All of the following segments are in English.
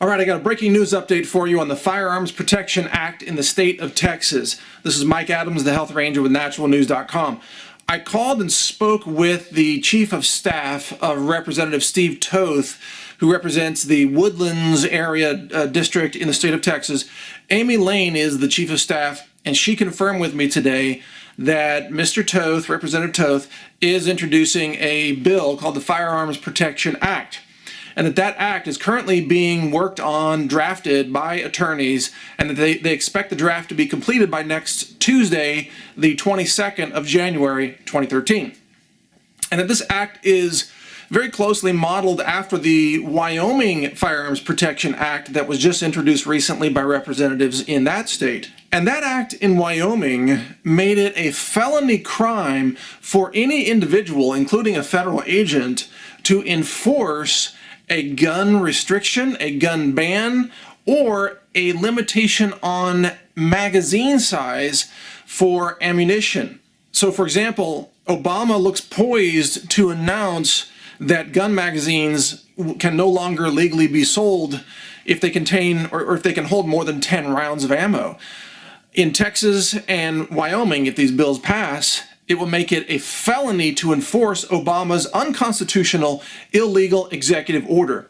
All right, I got a breaking news update for you on the Firearms Protection Act in the state of Texas. This is Mike Adams, the Health Ranger with naturalnews.com. I called and spoke with the Chief of Staff of Representative Steve Toth, who represents the Woodlands area district in the state of Texas. Amy Lane is the Chief of Staff, and she confirmed with me today that Mr. Toth, Representative Toth, is introducing a bill called the Firearms Protection Act, and that act is currently being worked on, drafted by attorneys, and that they expect the draft to be completed by next Tuesday, the 22nd of January, 2013. And that this act is very closely modeled after the Wyoming Firearms Protection Act that was just introduced recently by representatives in that state. And that act in Wyoming made it a felony crime for any individual, including a federal agent, to enforce a gun restriction, a gun ban, or a limitation on magazine size for ammunition. So, for example, Obama looks poised to announce that gun magazines can no longer legally be sold if they contain or if they can hold more than 10 rounds of ammo. In Texas and Wyoming, if these bills pass, it will make it a felony to enforce Obama's unconstitutional, illegal executive order.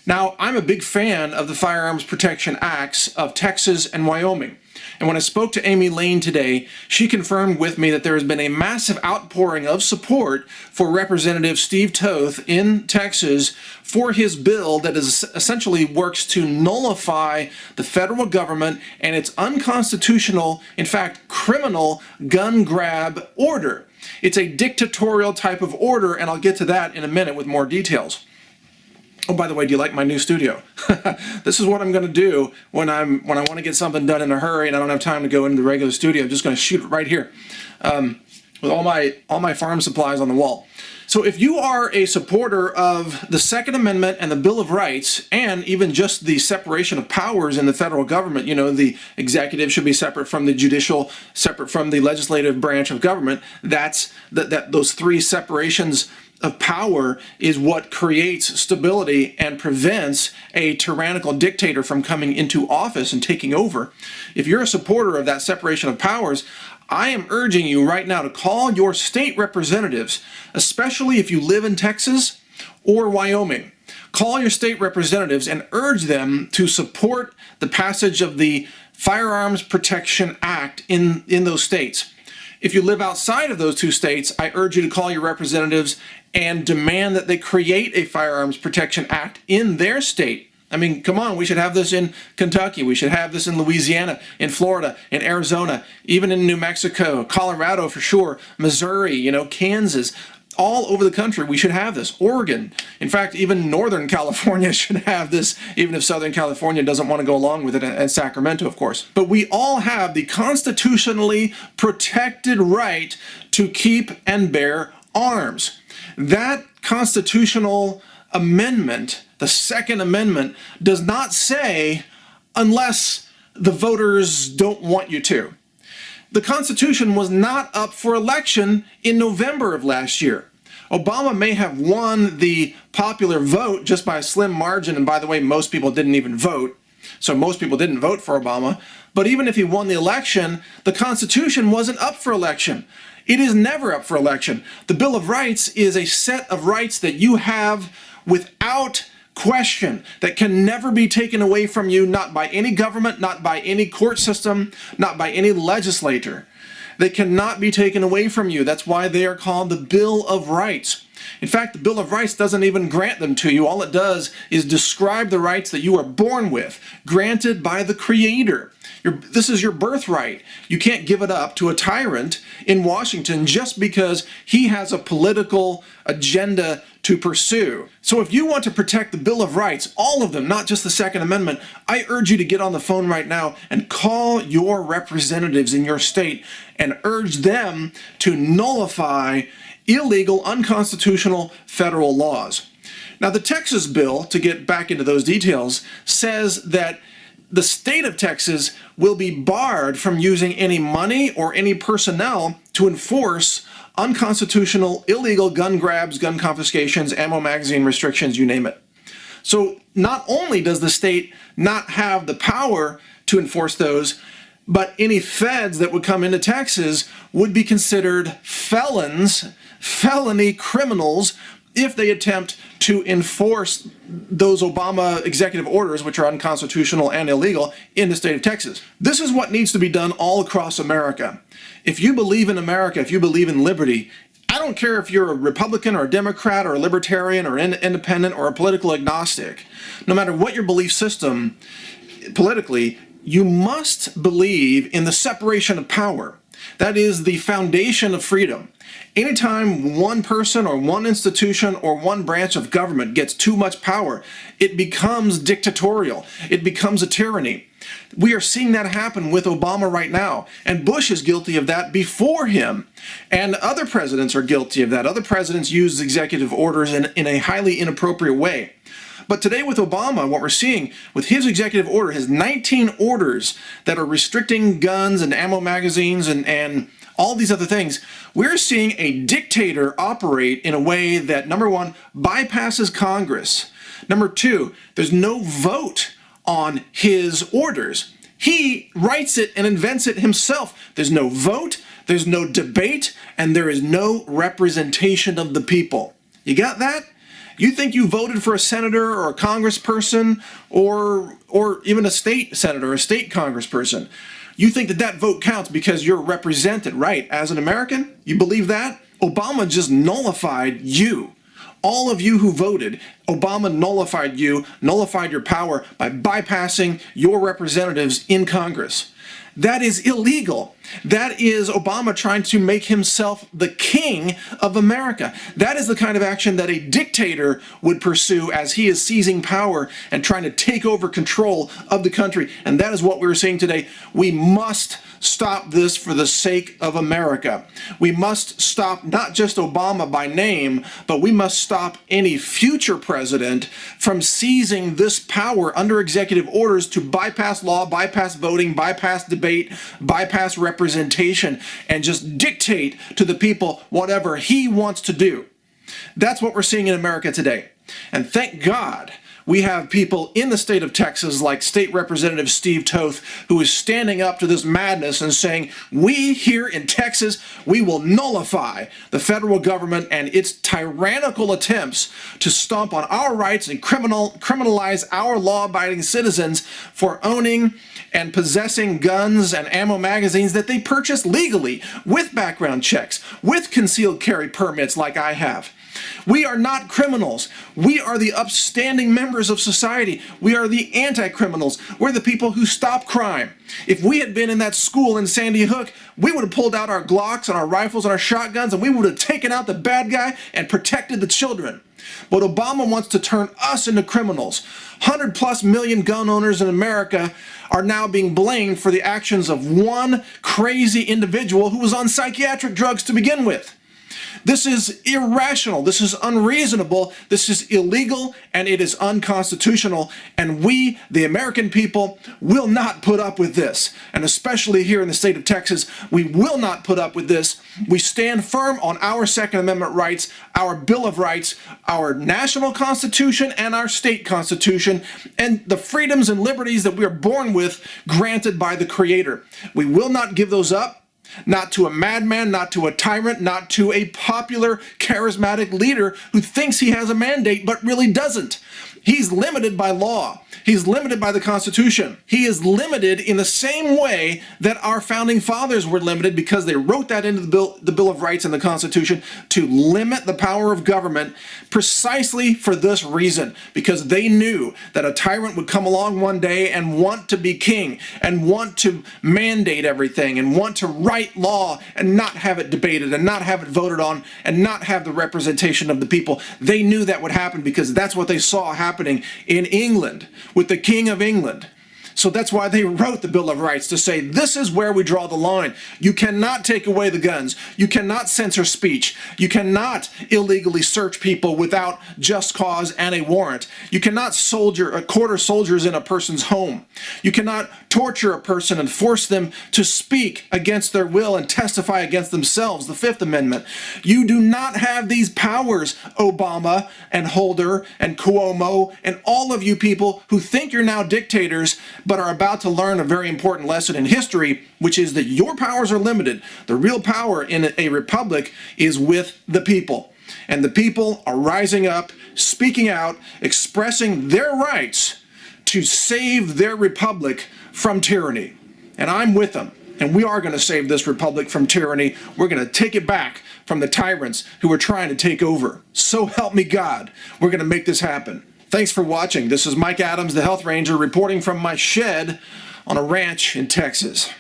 Now, I'm a big fan of the Firearms Protection Acts of Texas and Wyoming. And when I spoke to Amy Lane today, she confirmed with me that there has been a massive outpouring of support for Representative Steve Toth in Texas for his bill that is essentially works to nullify the federal government and its unconstitutional, in fact, criminal gun grab order. It's a dictatorial type of order, and I'll get to that in a minute with more details. Oh, by the way, do you like my new studio? This is what I'm going to do when I want to get something done in a hurry and I don't have time to go into the regular studio. I'm just going to shoot it right here with all my farm supplies on the wall. So if you are a supporter of the Second Amendment and the Bill of Rights, and even just the separation of powers in the federal government, you know, the executive should be separate from the judicial, separate from the legislative branch of government, those three separations of power is what creates stability and prevents a tyrannical dictator from coming into office and taking over. If you're a supporter of that separation of powers, I am urging you right now to call your state representatives, especially if you live in Texas or Wyoming. Call your state representatives and urge them to support the passage of the Firearms Protection Act in those states. If you live outside of those two states, I urge you to call your representatives and demand that they create a Firearms Protection Act in their state. I mean, come on, we should have this in Kentucky, we should have this in Louisiana, in Florida, in Arizona, even in New Mexico, Colorado for sure, Missouri, you know, Kansas. All over the country, we should have this. Oregon. In fact, even Northern California should have this, even if Southern California doesn't want to go along with it, and Sacramento, of course. But we all have the constitutionally protected right to keep and bear arms. That constitutional amendment, the Second Amendment, does not say unless the voters don't want you to. The Constitution was not up for election in November of last year. Obama may have won the popular vote just by a slim margin, and by the way, most people didn't even vote, so most people didn't vote for Obama. But even if he won the election, the Constitution wasn't up for election. It is never up for election. The Bill of Rights is a set of rights that you have without question, that can never be taken away from you, not by any government, not by any court system, not by any legislator. They cannot be taken away from you. That's why they are called the Bill of Rights. In fact, the Bill of Rights doesn't even grant them to you. All it does is describe the rights that you are born with, granted by the Creator. This is your birthright. You can't give it up to a tyrant in Washington just because he has a political agenda to pursue. So if you want to protect the Bill of Rights, all of them, not just the Second Amendment, I urge you to get on the phone right now and call your representatives in your state and urge them to nullify illegal, unconstitutional federal laws. Now, the Texas bill, to get back into those details, says that the state of Texas will be barred from using any money or any personnel to enforce unconstitutional, illegal gun grabs, gun confiscations, ammo magazine restrictions, you name it. So not only does the state not have the power to enforce those, but any feds that would come into Texas would be considered felony criminals, if they attempt to enforce those Obama executive orders, which are unconstitutional and illegal, in the state of Texas. This is what needs to be done all across America. If you believe in America, if you believe in liberty, I don't care if you're a Republican or a Democrat or a Libertarian or an independent or a political agnostic. No matter what your belief system politically, you must believe in the separation of power. That is the foundation of freedom. Anytime one person or one institution or one branch of government gets too much power, it becomes dictatorial. It becomes a tyranny. We are seeing that happen with Obama right now, and Bush is guilty of that before him, and other presidents are guilty of that. Other presidents use executive orders in a highly inappropriate way. But today with Obama, what we're seeing with his executive order, his 19 orders that are restricting guns and ammo magazines and all these other things, we're seeing a dictator operate in a way that, number one, bypasses Congress. Number two, there's no vote on his orders. He writes it and invents it himself. There's no vote, there's no debate, and there is no representation of the people. You got that? You think you voted for a senator or a congressperson or even a state senator or a state congressperson. You think that vote counts because you're represented, right? As an American, you believe that? Obama just nullified you. All of you who voted, Obama nullified you, nullified your power by bypassing your representatives in Congress. That is illegal. That is Obama trying to make himself the king of America. That is the kind of action that a dictator would pursue as he is seizing power and trying to take over control of the country. And that is what we're seeing today. We must stop this for the sake of America. We must stop not just Obama by name, but we must stop any future president from seizing this power under executive orders to bypass law, bypass voting, bypass debate, bypass representation, and just dictate to the people whatever he wants to do. That's what we're seeing in America today. And thank God we have people in the state of Texas like State Representative Steve Toth, who is standing up to this madness and saying, we here in Texas, we will nullify the federal government and its tyrannical attempts to stomp on our rights and criminalize our law-abiding citizens for owning and possessing guns and ammo magazines that they purchase legally, with background checks, with concealed carry permits like I have. We are not criminals. We are the upstanding members of society. We are the anti-criminals. We're the people who stop crime. If we had been in that school in Sandy Hook, we would have pulled out our Glocks and our rifles and our shotguns, and we would have taken out the bad guy and protected the children. But Obama wants to turn us into criminals. 100+ million gun owners in America are now being blamed for the actions of one crazy individual who was on psychiatric drugs to begin with. This is irrational, this is unreasonable, this is illegal, and it is unconstitutional, and we, the American people, will not put up with this. And especially here in the state of Texas, we will not put up with this. We stand firm on our Second Amendment rights, our Bill of Rights, our national constitution, and our state constitution, and the freedoms and liberties that we are born with, granted by the Creator. We will not give those up. Not to a madman, not to a tyrant, not to a popular, charismatic leader who thinks he has a mandate but really doesn't. He's limited by law. He's limited by the Constitution. He is limited in the same way that our founding fathers were limited, because they wrote that into the Bill of Rights and the Constitution to limit the power of government precisely for this reason, because they knew that a tyrant would come along one day and want to be king and want to mandate everything and want to write law and not have it debated and not have it voted on and not have the representation of the people. They knew that would happen because that's what they saw happening in England with the King of England. So that's why they wrote the Bill of Rights, to say this is where we draw the line. You cannot take away the guns. You cannot censor speech. You cannot illegally search people without just cause and a warrant. You cannot quarter soldiers in a person's home. You cannot torture a person and force them to speak against their will and testify against themselves, the Fifth Amendment. You do not have these powers, Obama and Holder and Cuomo and all of you people who think you're now dictators but are about to learn a very important lesson in history, which is that your powers are limited. The real power in a republic is with the people. And the people are rising up, speaking out, expressing their rights to save their republic from tyranny. And I'm with them. And we are going to save this republic from tyranny. We're going to take it back from the tyrants who are trying to take over. So help me God, we're going to make this happen. Thanks for watching. This is Mike Adams, the Health Ranger, reporting from my shed on a ranch in Texas.